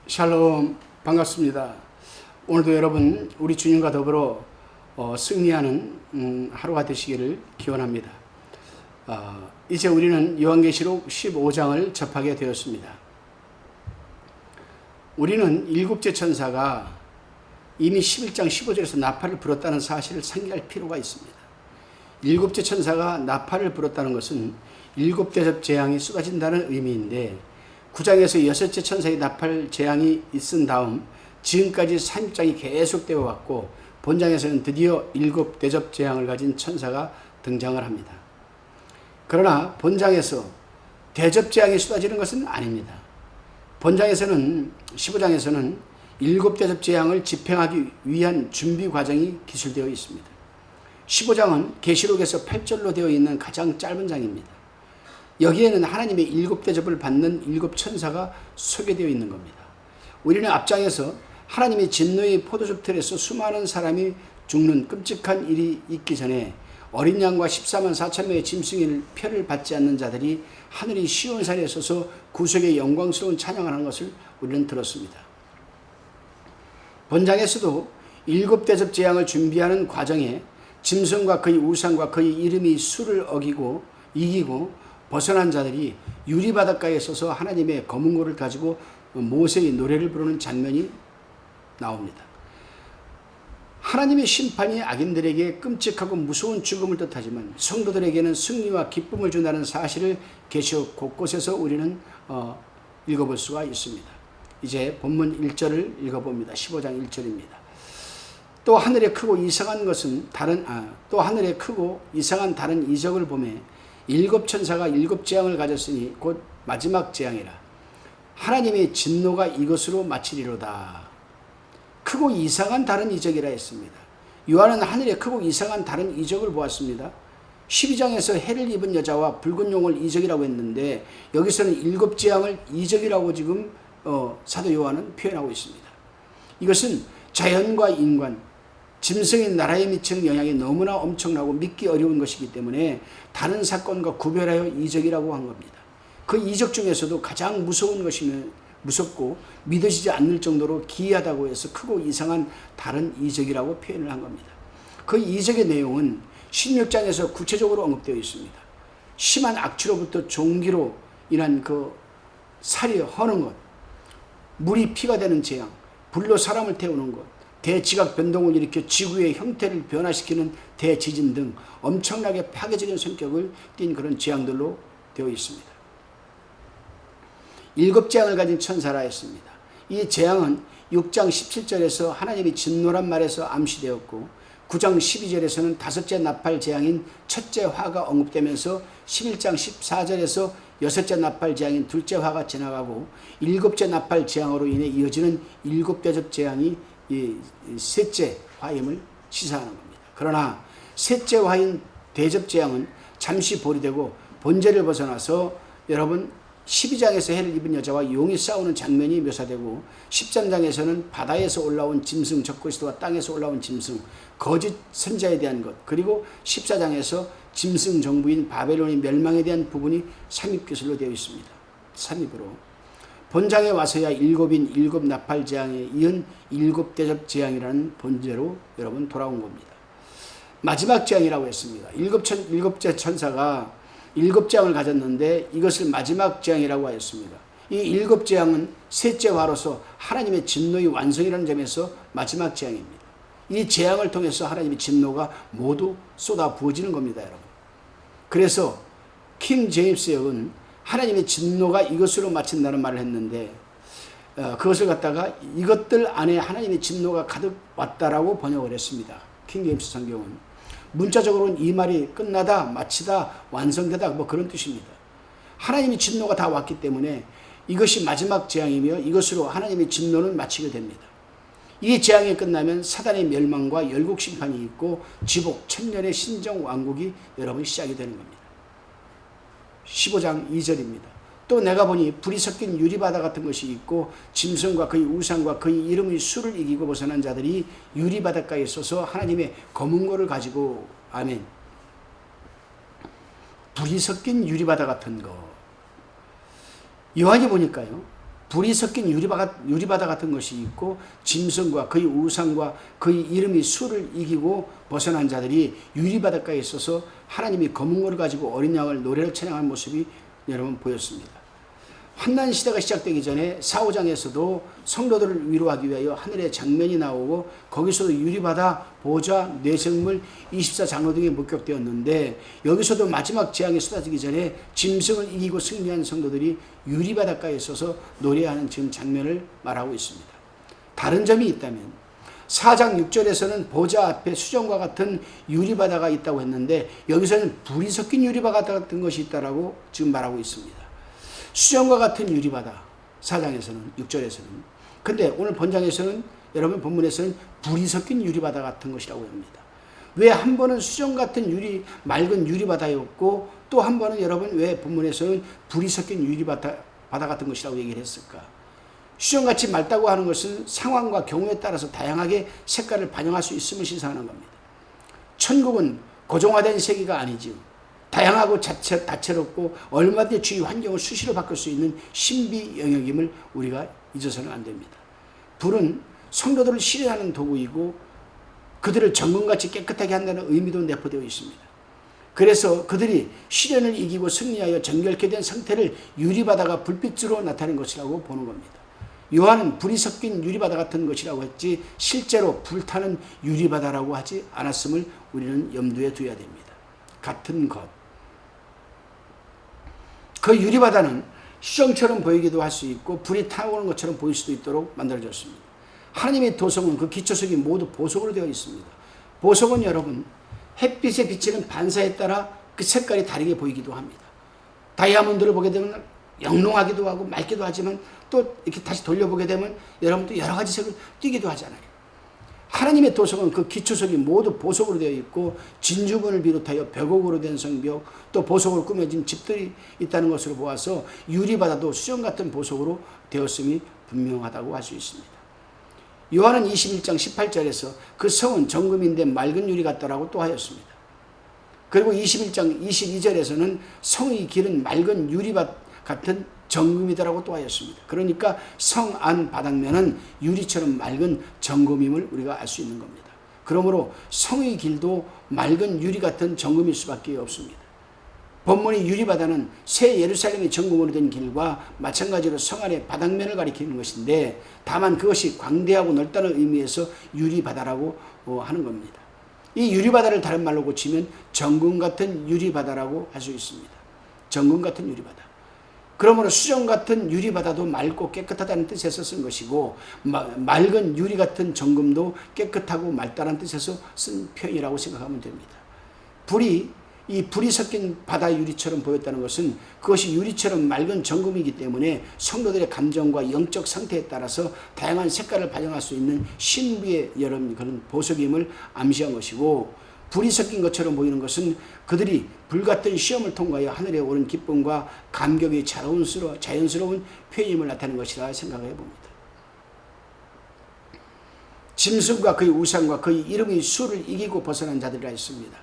샬롬, 반갑습니다. 오늘도 여러분 우리 주님과 더불어 승리하는 하루가 되시기를 기원합니다. 이제 우리는 요한계시록 15장을 접하게 되었습니다. 우리는 일곱째 천사가 이미 11장 15절에서 나팔을 불었다는 사실을 상기할 필요가 있습니다. 일곱째 천사가 나팔을 불었다는 것은 일곱 대접 재앙이 쏟아진다는 의미인데 9장에서 여섯째 천사의 나팔 재앙이 있은 다음 지금까지 3장이 계속되어 왔고 본장에서는 드디어 일곱 대접 재앙을 가진 천사가 등장을 합니다. 그러나 본장에서 대접 재앙이 쏟아지는 것은 아닙니다. 본장에서는 15장에서는 일곱 대접 재앙을 집행하기 위한 준비 과정이 기술되어 있습니다. 15장은 계시록에서 8절로 되어 있는 가장 짧은 장입니다. 여기에는 하나님의 일곱 대접을 받는 일곱 천사가 소개되어 있는 겁니다. 우리는 앞장에서 하나님의 진노의 포도즙 틀에서 수많은 사람이 죽는 끔찍한 일이 있기 전에 어린 양과 14만 4천 명의 짐승의 표를 받지 않는 자들이 하늘이 시온산에 서서 구속의 영광스러운 찬양을 하는 것을 우리는 들었습니다. 본장에서도 일곱 대접 재앙을 준비하는 과정에 짐승과 그의 우상과 그의 이름이 수를 어기고 이기고 벗어난 자들이 유리바닷가에 서서 하나님의 검은고를 가지고 모세의 노래를 부르는 장면이 나옵니다. 하나님의 심판이 악인들에게 끔찍하고 무서운 죽음을 뜻하지만 성도들에게는 승리와 기쁨을 준다는 사실을 계시록 곳곳에서 우리는 읽어볼 수가 있습니다. 이제 본문 1절을 읽어봅니다. 15장 1절입니다. 또 하늘에 크고 이상한 다른 이적을 보매 일곱 천사가 일곱 재앙을 가졌으니 곧 마지막 재앙이라. 하나님의 진노가 이것으로 마치리로다. 크고 이상한 다른 이적이라 했습니다. 요한은 하늘에 크고 이상한 다른 이적을 보았습니다. 12장에서 해를 입은 여자와 붉은 용을 이적이라고 했는데 여기서는 일곱 재앙을 이적이라고 지금 사도 요한은 표현하고 있습니다. 이것은 자연과 인간, 짐승의 나라에 미치는 영향이 너무나 엄청나고 믿기 어려운 것이기 때문에 다른 사건과 구별하여 이적이라고 한 겁니다. 그 이적 중에서도 가장 무서운 것이면 무섭고 믿어지지 않을 정도로 기이하다고 해서 크고 이상한 다른 이적이라고 표현을 한 겁니다. 그 이적의 내용은 16장에서 구체적으로 언급되어 있습니다. 심한 악취로부터 종기로 인한 그 살이 허는 것, 물이 피가 되는 재앙, 불로 사람을 태우는 것, 대지각 변동을 일으켜 지구의 형태를 변화시키는 대지진 등 엄청나게 파괴적인 성격을 띤 그런 재앙들로 되어 있습니다. 일곱 재앙을 가진 천사라 했습니다. 이 재앙은 6장 17절에서 하나님이 진노란 말에서 암시되었고 9장 12절에서는 다섯째 나팔 재앙인 첫째 화가 언급되면서 11장 14절에서 여섯째 나팔 재앙인 둘째 화가 지나가고 일곱째 나팔 재앙으로 인해 이어지는 일곱 대접 재앙이 이 셋째 화임을 시사하는 겁니다. 그러나 셋째 화인 대접 재앙은 잠시 보류되고 본제를 벗어나서 여러분 12장에서 해를 입은 여자와 용이 싸우는 장면이 묘사되고 13장에서는 바다에서 올라온 짐승 적그리스도와 땅에서 올라온 짐승 거짓 선자에 대한 것, 그리고 14장에서 짐승 정부인 바벨론의 멸망에 대한 부분이 삼입기술로 되어 있습니다. 삼입으로 본장에 와서야 일곱인 일곱 나팔 재앙에 이은 일곱 대접 재앙이라는 본제로 여러분 돌아온 겁니다. 마지막 재앙이라고 했습니다. 일곱째 천사가 일곱 재앙을 가졌는데 이것을 마지막 재앙이라고 하였습니다. 이 일곱 재앙은 셋째 화로서 하나님의 진노의 완성이라는 점에서 마지막 재앙입니다. 이 재앙을 통해서 하나님의 진노가 모두 쏟아 부어지는 겁니다, 여러분. 그래서 킹 제임스 역은 하나님의 진노가 이것으로 마친다는 말을 했는데 그것을 갖다가 이것들 안에 하나님의 진노가 가득 왔다라고 번역을 했습니다. 킹 제임스 성경은. 문자적으로는 이 말이 끝나다, 마치다, 완성되다 뭐 그런 뜻입니다. 하나님의 진노가 다 왔기 때문에 이것이 마지막 재앙이며 이것으로 하나님의 진노는 마치게 됩니다. 이 재앙이 끝나면 사단의 멸망과 열국 심판이 있고 지복 천년의 신정 왕국이 여러분 시작이 되는 겁니다. 15장 2절입니다. 또 내가 보니 불이 섞인 유리바다 같은 것이 있고 짐승과 그의 우상과 그의 이름의 수를 이기고 벗어난 자들이 유리바닷가에 서서 하나님의 검은고를 가지고 아멘. 불이 섞인 유리바다 같은 거. 요한이 보니까요. 불이 섞인 유리바다 같은 것이 있고 짐승과 그의 우상과 그의 이름이 수를 이기고 벗어난 자들이 유리바닷가에 있어서 하나님이 검은 고를 가지고 어린 양을 노래로 찬양하는 모습이 여러분 보였습니다. 환난 시대가 시작되기 전에 4, 5장에서도 성도들을 위로하기 위하여 하늘의 장면이 나오고 거기서도 유리바다, 보좌, 뇌생물, 24장로 등이 목격되었는데 여기서도 마지막 재앙이 쏟아지기 전에 짐승을 이기고 승리한 성도들이 유리바닷가에 있어서 노래하는 지금 장면을 말하고 있습니다. 다른 점이 있다면 4장 6절에서는 보좌 앞에 수정과 같은 유리바다가 있다고 했는데 여기서는 불이 섞인 유리바다 같은 것이 있다고 지금 말하고 있습니다. 수정과 같은 유리바다 4장에서는 6절에서는 근데 오늘 본장에서는 여러분 본문에서는 불이 섞인 유리바다 같은 것이라고 합니다. 왜 한 번은 수정 같은 맑은 유리바다였고 또 한 번은 여러분 왜 본문에서는 불이 섞인 유리바다 같은 것이라고 얘기를 했을까? 수정같이 맑다고 하는 것은 상황과 경우에 따라서 다양하게 색깔을 반영할 수 있음을 시사하는 겁니다. 천국은 고정화된 세계가 아니지요. 다양하고 다채롭고 얼마든지 주위 환경을 수시로 바꿀 수 있는 신비 영역임을 우리가 잊어서는 안 됩니다. 불은 성도들을 시련하는 도구이고 그들을 정금같이 깨끗하게 한다는 의미도 내포되어 있습니다. 그래서 그들이 시련을 이기고 승리하여 정결케 된 상태를 유리바다가 불빛으로 나타낸 것이라고 보는 겁니다. 요한은 불이 섞인 유리바다 같은 것이라고 했지 실제로 불타는 유리바다라고 하지 않았음을 우리는 염두에 두어야 됩니다. 같은 것. 그 유리바다는 수정처럼 보이기도 할 수 있고 불이 타오르는 것처럼 보일 수도 있도록 만들어졌습니다. 하나님의 도성은 그 기초석이 모두 보석으로 되어 있습니다. 보석은 여러분 햇빛에 비치는 반사에 따라 그 색깔이 다르게 보이기도 합니다. 다이아몬드를 보게 되면 영롱하기도 하고 맑기도 하지만 또 이렇게 다시 돌려보게 되면 여러분도 여러 가지 색을 띠기도 하잖아요. 하나님의 도성은 그 기초석이 모두 보석으로 되어 있고 진주문을 비롯하여 벽옥으로 된 성벽 또 보석으로 꾸며진 집들이 있다는 것으로 보아서 유리바다도 수정 같은 보석으로 되었음이 분명하다고 할 수 있습니다. 요한은 21장 18절에서 그 성은 정금인데 맑은 유리 같다라고 또 하였습니다. 그리고 21장 22절에서는 성의 길은 맑은 유리밭 같은 정금이다라고 또 하였습니다. 그러니까 성 안 바닥면은 유리처럼 맑은 정금임을 우리가 알 수 있는 겁니다. 그러므로 성의 길도 맑은 유리 같은 정금일 수밖에 없습니다. 본문의 유리바다는 새 예루살렘의 정금으로 된 길과 마찬가지로 성 안의 바닥면을 가리키는 것인데 다만 그것이 광대하고 넓다는 의미에서 유리바다라고 하는 겁니다. 이 유리바다를 다른 말로 고치면 정금 같은 유리바다라고 할 수 있습니다. 정금 같은 유리바다. 그러므로 수정 같은 유리바다도 맑고 깨끗하다는 뜻에서 쓴 것이고 맑은 유리 같은 정금도 깨끗하고 맑다는 뜻에서 쓴 표현이라고 생각하면 됩니다. 이 불이 섞인 바다 유리처럼 보였다는 것은 그것이 유리처럼 맑은 정금이기 때문에 성도들의 감정과 영적 상태에 따라서 다양한 색깔을 반영할 수 있는 신비의 여러 그런 보석임을 암시한 것이고 불이 섞인 것처럼 보이는 것은 그들이 불같은 시험을 통과하여 하늘에 오른 기쁨과 감격이 자연스러운 표현임을 나타내는 것이라 생각해 봅니다. 짐승과 그의 우상과 그의 이름의 수를 이기고 벗어난 자들이라 했습니다.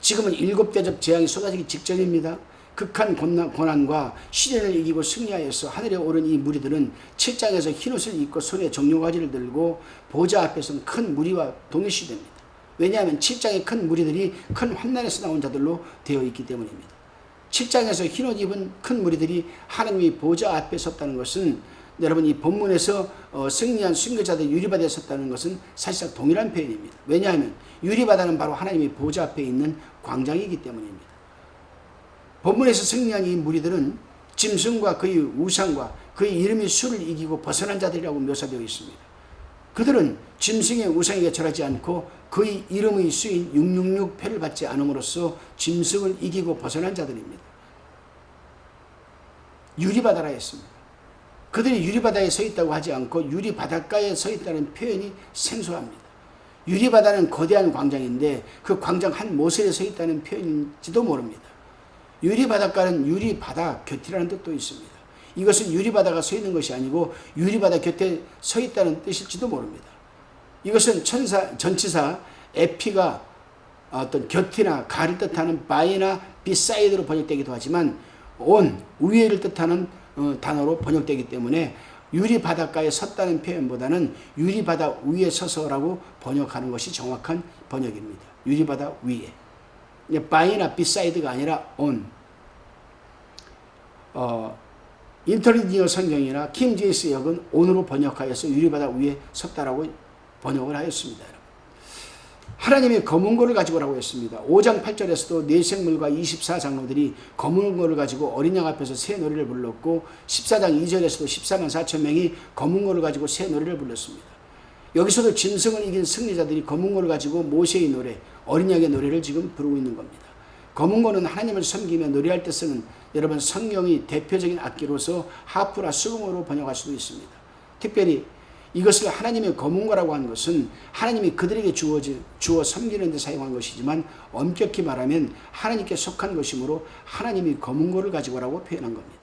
지금은 7대접 재앙이 쏟아지기 직전입니다. 극한 고난과 시련을 이기고 승리하여서 하늘에 오른 이 무리들은 7장에서 흰옷을 입고 손에 정료가지를 들고 보좌 앞에서는 큰 무리와 동일시됩니다. 왜냐하면 7장의 큰 무리들이 큰 환난에서 나온 자들로 되어 있기 때문입니다. 7장에서 흰옷 입은 큰 무리들이 하나님의 보좌 앞에 섰다는 것은 여러분 이 본문에서 승리한 순교자들 유리바다에 섰다는 것은 사실상 동일한 표현입니다. 왜냐하면 유리바다는 바로 하나님의 보좌 앞에 있는 광장이기 때문입니다. 본문에서 승리한 이 무리들은 짐승과 그의 우상과 그의 이름의 수를 이기고 벗어난 자들이라고 묘사되어 있습니다. 그들은 짐승의 우상에게 절하지 않고 그의 이름의 수인 666표를 받지 않음으로써 짐승을 이기고 벗어난 자들입니다. 유리바다라 했습니다. 그들이 유리바다에 서 있다고 하지 않고 유리바닷가에 서 있다는 표현이 생소합니다. 유리바다는 거대한 광장인데 그 광장 한 모서리에 서 있다는 표현인지도 모릅니다. 유리바닷가는 유리바다 곁이라는 뜻도 있습니다. 이것은 유리바다가 서 있는 것이 아니고 유리바다 곁에 서 있다는 뜻일지도 모릅니다. 이것은 전치사 에피가 어떤 곁이나 가를 뜻하는 바이나 비사이드로 번역되기도 하지만 위에를 뜻하는 단어로 번역되기 때문에 유리 바닷가에 섰다는 표현보다는 유리 바다 위에 서서라고 번역하는 것이 정확한 번역입니다. 유리 바다 위에. by나 beside가 아니라 on. 인터리디어 성경이나 킹 제임스 역은 on으로 번역하여서 유리 바다 위에 섰다라고 번역을 하였습니다. 하나님의 검은고를 가지고라고 했습니다. 5장 8절에서도 네 생물과 24장로들이 검은고를 가지고 어린 양 앞에서 새 노래를 불렀고 14장 2절에서도 14만 4천 명이 검은고를 가지고 새 노래를 불렀습니다. 여기서도 짐승을 이긴 승리자들이 검은고를 가지고 모세의 노래, 어린 양의 노래를 지금 부르고 있는 겁니다. 검은고는 하나님을 섬기며 노래할 때 쓰는 여러분 성경의 대표적인 악기로서 하프나 수금으로 번역할 수도 있습니다. 특별히 이것을 하나님의 검은고라고 한 것은 하나님이 그들에게 주어 섬기는 데 사용한 것이지만 엄격히 말하면 하나님께 속한 것이므로 하나님이 검은고를 가지고라고 표현한 겁니다.